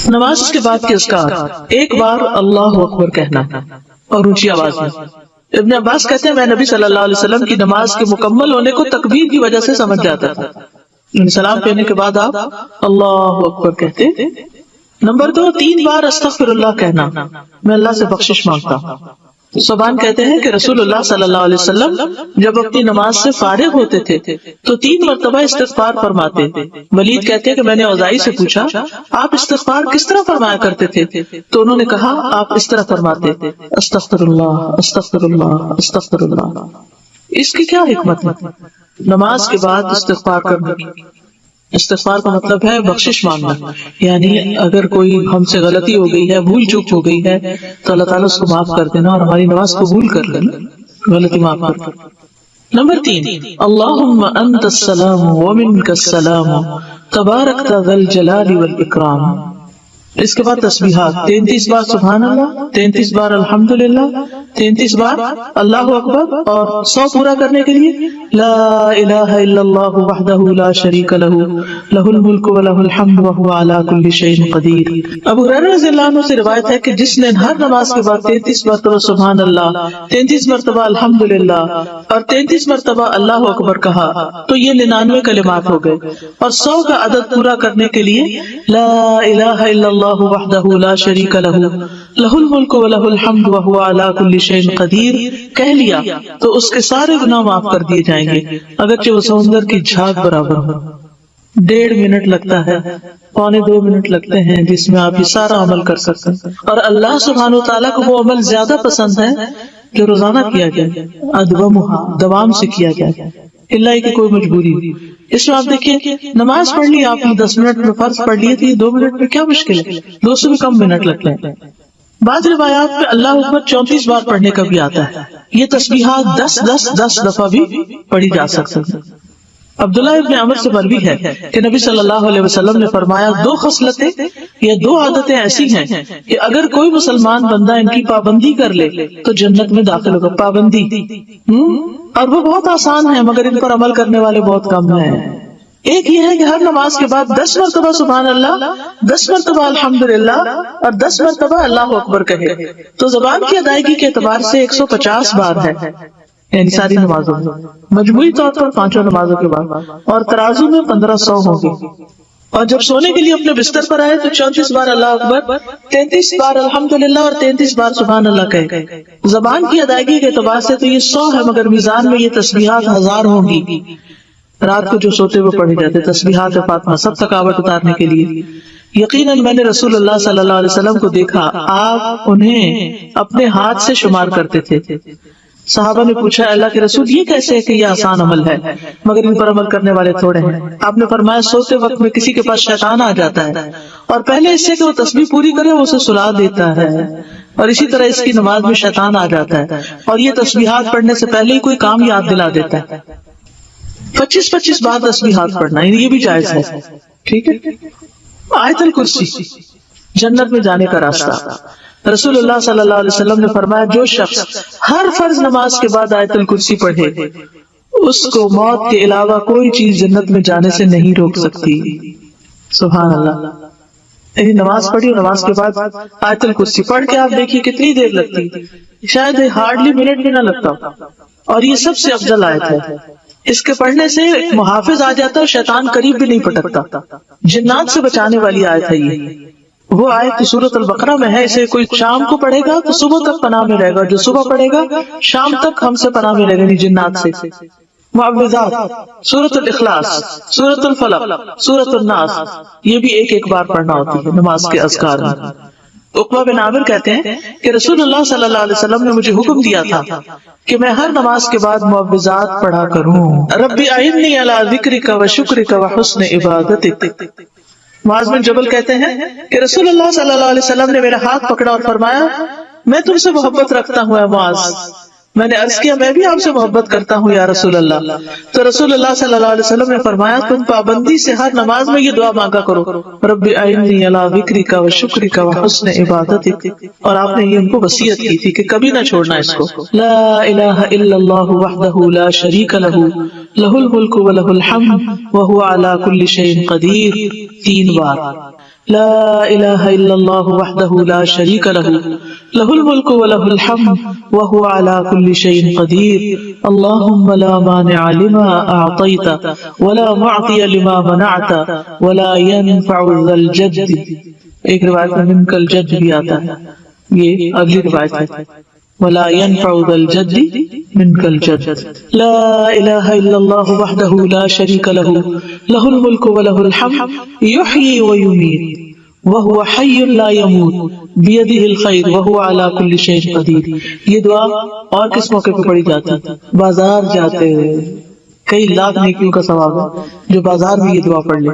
نماز کے بعد کے اذکار، ایک بار اللہ اکبر کہنا اور اونچی آواز میں۔ ابن عباس کہتے ہیں میں نبی صلی اللہ علیہ وسلم کی نماز کے مکمل ہونے کو تکبیر کی وجہ سے سمجھ جاتا تھا۔ سلام پہنے کے بعد آپ اللہ اکبر کہتے۔ نمبر 2، 3 بار استغفر اللہ کہنا، میں اللہ سے بخشش مانگتا ہوں۔ صبان کہتے ہیں کہ رسول اللہ صلی اللہ علیہ وسلم جب اپنی نماز سے فارغ ہوتے تھے تو 3 مرتبہ استغفار فرماتے۔ ولید کہتے ہیں کہ میں نے اوزاعی سے پوچھا آپ استغفار کس طرح فرمایا کرتے تھے، تو انہوں نے کہا آپ اس طرح فرماتے استغفر اللہ استغفر اللہ استغفر اللہ۔ اس کی کیا حکمت ہے؟ نماز کے بعد استغفار کرنا، استغفار کا مطلب ہے بخشش مانگنا، یعنی اگر کوئی ہم سے غلطی ہو گئی ہے، بھول چوک ہو گئی ہے تو اللہ تعالیٰ اس کو معاف کر دینا اور ہماری نماز قبول کر لینا، غلطی معاف کر دینا۔ نمبر 3، اللہم انت السلام ومنک السلام تبارکت ذی الجلال والاکرام۔ اس کے بعد تسبیحات، 33 بار سبحان اللہ، 33 بار الحمدللہ، 33 بار اللہ اکبر، اور 100 پورا کرنے کے لیے لا الہ الا اللہ وحدہ لا شریک لہ لہ الملک ولہ الحمد وہو علی کل شیء قدیر۔ ابو ہریرہ رضی اللہ عنہ سے روایت ہے کہ جس نے ہر نماز کے بعد 33 مرتبہ سبحان اللہ، 33 مرتبہ الحمدللہ اور 33 مرتبہ اللہ اکبر کہا تو یہ 99 کلمات ہو گئے، اور 100 کا عدد پورا کرنے کے لیے لا الہ الا اللہ وحدہ لا شریک لہ لہ الملک ولہ الحمد وہو علی کل شیء قدیر کہہ لیا تو اس کے سارے گناہ معاف کر دیے جائیں گے، اگرچہ وہ سمندر کی جھاگ برابر ہو۔ 1.5 منٹ لگتا ہے، 1.25 منٹ لگتے ہیں جس میں آپ یہ سارا عمل کر سکتے ہیں، اور اللہ سبحانہ وتعالیٰ کو وہ عمل زیادہ پسند ہے جو روزانہ کیا گیا، ادومھا دوام سے کیا گیا، اللہ کہ کوئی مجبوری۔ اس میں آپ دیکھیے نماز پڑھ لی آپ نے 10 منٹ میں، فرض پڑھ لیے تھے 2 منٹ میں، کیا مشکل ہے، 2 سے بھی کم منٹ لگتے ہیں۔ بعض روایات میں اللہ اکبر 34 بار پڑھنے کا بھی آتا ہے۔ یہ تسبیحات 10 دفعہ بھی پڑھی جا سکتی ہیں۔ عبداللہ ابن عمر سے مروی ہے کہ نبی صلی اللہ علیہ وسلم نے فرمایا 2 خصلتیں یا 2 عادتیں ایسی ہیں کہ اگر کوئی مسلمان بندہ ان کی پابندی کر لے تو جنت میں داخل ہوگا۔ پابندی، اور وہ بہت آسان ہے مگر ان پر عمل کرنے والے بہت کم ہیں۔ ایک یہ ہے کہ ہر نماز کے بعد 10 مرتبہ سبحان اللہ، 10 مرتبہ الحمدللہ اور 10 مرتبہ اللہ اکبر کہے تو زبان کی ادائیگی کے اعتبار سے 150 بار ہے، یعنی ساری نمازوں میں، مجموعی طور پر 5 نمازوں کے بعد، اور ترازو میں 1500 ہوں گے۔ اور جب سونے کے لیے اپنے بستر پر آئے تو 34 بار اللہ اکبر، 33 بار الحمدللہ اور 33 بار سبحان اللہ کہے۔ زبان کی ادائیگی کے اعتبار سے تو یہ 100 ہے مگر میزان میں یہ تسبیحات 1000 ہوں گی۔ رات کو جو سوتے ہوئے پڑھی جاتے تسبیحات فاطمہ، سب تھکاوٹ اتارنے کے لیے۔ یقیناً میں نے رسول اللہ صلی اللہ علیہ وسلم کو دیکھا، آپ انہیں اپنے ہاتھ سے شمار کرتے تھے۔ صحابہ نے پوچھا اللہ کے رسول یہ کیسے ہے کہ یہ آسان عمل ہے مگر ان پر عمل کرنے والے تھوڑے ہیں؟ آپ نے فرمایا سوتے وقت میں کسی کے پاس شیطان آ جاتا ہے اور پہلے اس سے کہ وہ تسبیح پوری کرے وہ اسے سلا دیتا ہے، اور اسی طرح اس کی نماز میں شیطان آ جاتا ہے اور یہ تسبیحات پڑھنے سے پہلے ہی کوئی کام یاد دلا دیتا ہے۔ 25 بار تسبیحات پڑھنا یہ بھی جائز ہے، ٹھیک ہے۔ آیت الکرسی، جنت میں جانے کا راستہ۔ رسول اللہ صلی اللہ علیہ وسلم نے فرمایا جو شخص ہر فرض نماز کے بعد آیت الکرسی پڑھے اس کو موت کے علاوہ کوئی چیز جنت میں جانے سے نہیں روک سکتی۔ سبحان اللہ۔ یعنی نماز پڑھی اور نماز کے بعد آیت الکرسی پڑھ کے آپ دیکھیے کتنی دیر لگتی، شاید ہارڈلی منٹ بھی نہ لگتا، اور یہ سب سے افضل آیت ہے۔ اس کے پڑھنے سے محافظ آ جاتا ہے، شیطان قریب بھی نہیں پٹکتا، جنات سے بچانے والی آیت ہے یہ۔ وہ آیت سورۃ البقرہ میں ہے، اسے کوئی شام کو پڑھے گا تو صبح تک پناہ میں رہے گا، جو صبح پڑھے گا شام تک ہم سے پناہ میں رہے گا، جنات سے۔ معوذات، سورۃ الاخلاص، سورۃ الفلق، سورۃ الناس، یہ بھی ایک بار پڑھنا ہوتی ہے نماز کے اذکار میں۔ عقبہ بن عامر کہتے ہیں کہ رسول اللہ صلی اللہ علیہ وسلم نے مجھے حکم دیا تھا کہ میں ہر نماز کے بعد معوذات پڑھا کروں۔ ربی اعنی علی ذکرک و شکرک و حسن عبادتک۔ معاذ بن جبل کہتے ہیں کہ رسول اللہ صلی اللہ علیہ وسلم نے میرا ہاتھ پکڑا اور فرمایا میں تم سے محبت رکھتا ہوں اے معاذ۔ میں نے عرض کیا میں بھی آپ سے محبت کرتا ہوں یا رسول اللہ۔ تو رسول اللہ صلی اللہ علیہ وسلم نے فرمایا تم پابندی سے ہر نماز میں یہ دعا مانگا کرو، رب اعنی علی ذکرک و شکرک و حسن عبادتک، اور آپ نے یہ ان کو وصیت کی تھی کہ کبھی نہ چھوڑنا اس کو۔ لا الہ الا اللہ وحدہ لا شریک لہ لہ الملک و لہ الحمد وہو علی کل شیء قدیر، 3 بار۔ لا الہ الا اللہ وحدہ لا شریک لہ لہ الملک ولہ الحمد وہو علی کل شیء قدیر اللہم لا مانع لما اعطیت ولا معطی لما منعت ولا ينفع ذا الجد. ایک روایت میں منک الجد بھی آتا ہے، یہ اگلی روایت ہے ولا ينفع ذا الجد منك الجد. لا الہ الا اللہ وحدہ لا شریک لہ لہ الملک ولہ الحمد یحیی ویمیت وہو حی لا یموت بیدہ الخیر وہو علی کل شیء قدیر. یہ دعا اور کس موقع پہ پڑھی جاتی ہے؟ بازار جاتے ہوئے. کئی لاکھ نیکیوں کا ثواب ہے جو بازار میں یہ دعا پڑھ لے.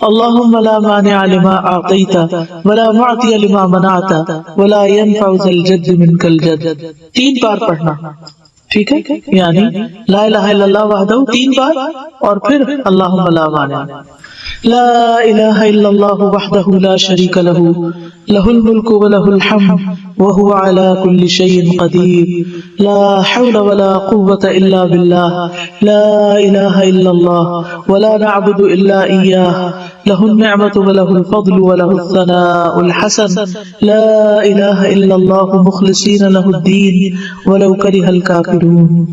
اللہم لا مانع لما اعطیت ولا معطی لما منعت ولا ينفع ذا الجد منک الجد. 3 بار پڑھنا، ٹھیک ہے؟ یعنی لا الہ الا اللہ وحدہ 3 بار اور پھر اللہم لا مانع. لا الہ الا اللہ وحدہ لا شریک لہ لہ الملک ولہ الحمد وہو علی کل شیء قدیر لا حول ولا قوة الا باللہ لا الہ الا اللہ ولا نعبد الا ایاہ لہ النعمت ولہ الفضل ولہ الثناء الحسن لا الہ الا اللہ مخلصین لہ الدین ولو کرہ الکافرون.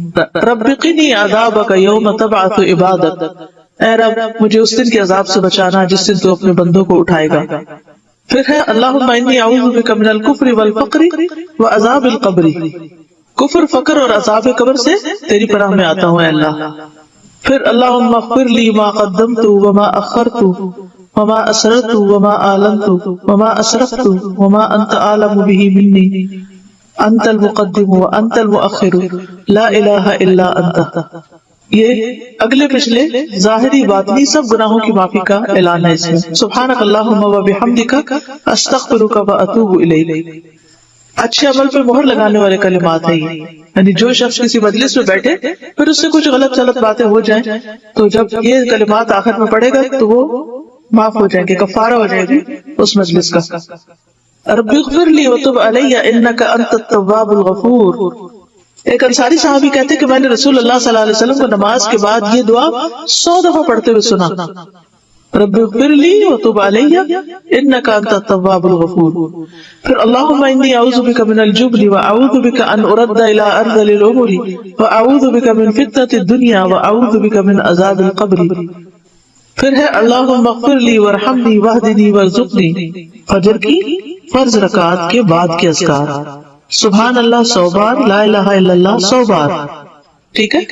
رب قنی عذابک یوم تبعث عبادک. اے رب مجھے اس دن کے عذاب سے بچانا جس دن تو اپنے بندوں کو اٹھائے گا. پھر ہے اللہم انی اعوذ بک من الکفر والفقر وعذاب القبر. کفر، فقر اور عذاب قبر سے تیری پناہ میں آتا ہوں اے اللہ. پھر اللہم اغفر لی ما قدمت وما اخرت وما اسررت وما اعلنت وما اسرفت وما انت اعلم به منی انت المقدم وانت المؤخر لا الہ الا انت. یہ اگلے پچھلے ظاہری باطنی سب گناہوں کی معافی کا اعلان ہے اس میں. سبحانک اللہم و بحمدک استغفرک و اتوب الیک. اچھے عمل پہ مہر لگانے والے کلمات ہیں یہ. یعنی جو شخص کسی مجلس میں بیٹھے پھر اس سے کچھ غلط غلط باتیں ہو جائیں تو جب یہ کلمات آخر میں پڑھے گا تو وہ معاف ہو جائیں گے، کفارہ ہو جائے گی اس مجلس کا. رب اغفر لی وتب علی انک انت التواب الغفور. ایک انصاری صحابی کہتے کہ میں نے رسول اللہ صلی اللہ علیہ وسلم کو نماز کے بعد یہ دعا 100 دفعہ پڑھتے ہوئے سنا. رب اغفر لی وتب علی انک انت التواب الغفور. پھر اللہم انی اعوذ بک من الجبن واعوذ بک ان ارد الی ارذل الامور واعوذ بک من فتنة الدنیا واعوذ بک من عذاب القبر. پھر ہے اللہم اغفر لی وارحمنی واہدنی وارزقنی. فجر کی فرض رکعات کے بعد کے اذکار سبحان اللہ 100 بار، لا الہ الا اللہ 100 بار، ٹھیک ہے؟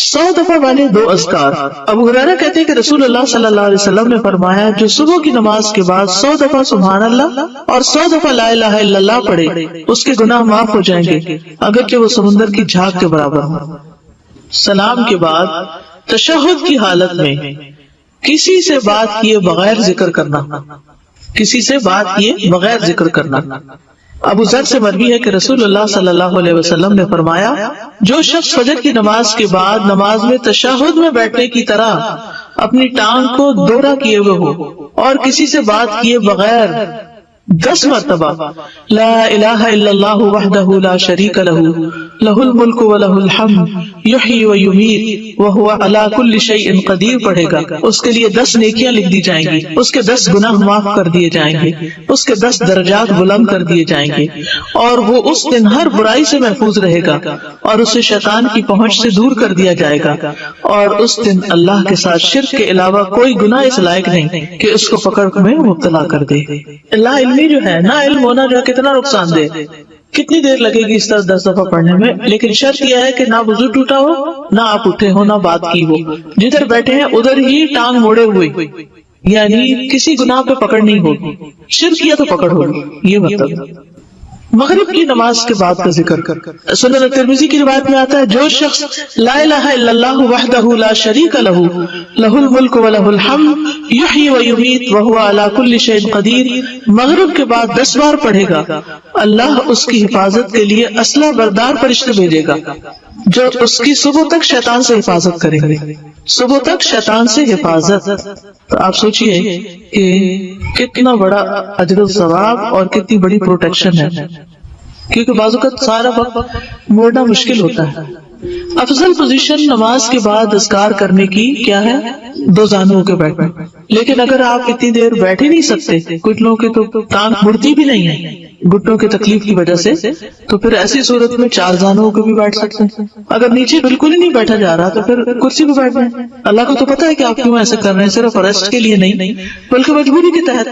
100 دفعہ والے 2 اذکار. ابو ہریرہ کہتے ہیں کہ رسول اللہ صلی اللہ علیہ وسلم نے فرمایا جو صبح کی نماز کے بعد 100 دفعہ سبحان اللہ اور 100 دفعہ لا الہ الا اللہ پڑھے اس کے گناہ معاف ہو جائیں گے اگرچہ وہ سمندر کی جھاگ کے برابر ہوں. سلام کے بعد تشہد کی حالت میں کسی سے بات کیے بغیر ذکر کرنا، کسی سے بات کیے بغیر ذکر کرنا. ابو ذر سے مروی ہے کہ رسول اللہ صلی اللہ علیہ وسلم نے فرمایا جو شخص فجر کی نماز کے بعد نماز میں تشہد میں بیٹھنے کی طرح اپنی ٹانگ کو دورہ کیے ہوئے ہو اور کسی سے بات کیے بغیر 10 مرتبہ لا الہ الا اللہ وحدہ لا شریک لہ لہ الملک ولہ الحمد یحیی و یمیت وہو علی کل شیء قدیر پڑھے گا اس کے لیے 10 نیکیاں لکھ دی جائیں گی، اس کے 10 گناہ معاف کر دیے جائیں گے، اس کے 10 درجات بلند کر دیے جائیں گے اور وہ اس دن ہر برائی سے محفوظ رہے گا اور اسے شیطان کی پہنچ سے دور کر دیا جائے گا اور اس دن اللہ کے ساتھ شرک کے علاوہ کوئی گناہ اس لائق نہیں کہ اس کو پکڑ میں مبتلا کر دے. لا علمی جو ہے نا علم ہونا جو ہے کتنا نقصان دہ، کتنی دیر لگے گی اس طرح 10 دفعہ پڑھنے میں، لیکن شرط یہ ہے کہ نہ وضو ٹوٹا ہو، نہ آپ اٹھے ہو، نہ بات کی ہو، جدھر بیٹھے ہیں ادھر ہی ٹانگ موڑے ہوئے، یعنی کسی گناہ پہ پکڑ نہیں ہوگی، شرک کیا تو پکڑ ہوگی. یہ مطلب مغرب کی نماز کے بعد کا ذکر. سنن ترمذی کی روایت میں آتا ہے جو شخص لا الہ الا اللہ وحدہ لا شریک لہ لہ الملک ولہ الحمد یحیی و یمیت وہو علی کل شیء قدیر مغرب کے بعد 10 بار پڑھے گا اللہ اس کی حفاظت کے لیے اسلحہ بردار فرشتے بھیجے گا جو اس کی صبح تک شیطان سے حفاظت کریں گے. صبح تک شیطان سے حفاظت. تو آپ سوچئے کہ کتنا بڑا اجر و ثواب اور کتنی بڑی پروٹیکشن ہے، کیونکہ بعض اوقات سارا وقت موڑنا مشکل ہوتا ہے. افضل پوزیشن نماز کے بعد اذکار کرنے کی کیا ہے؟ دو زانوں کے بیٹھنا. لیکن اگر آپ اتنی دیر بیٹھ ہی نہیں سکتے، کچھ لوگوں کی تو ٹانگ مڑتی بھی نہیں ہے گھٹنوں کی تکلیف کی وجہ سے، تو پھر ایسی صورت میں 4 زانوں کے بھی بیٹھ سکتے ہیں. اگر نیچے بالکل ہی نہیں بیٹھا جا رہا تو پھر کرسی پہ بیٹھ جائیں. اللہ کو تو پتا ہے کہ آپ کیوں ایسے کر رہے ہیں، صرف ریسٹ کے لیے نہیں بلکہ مجبوری کے تحت.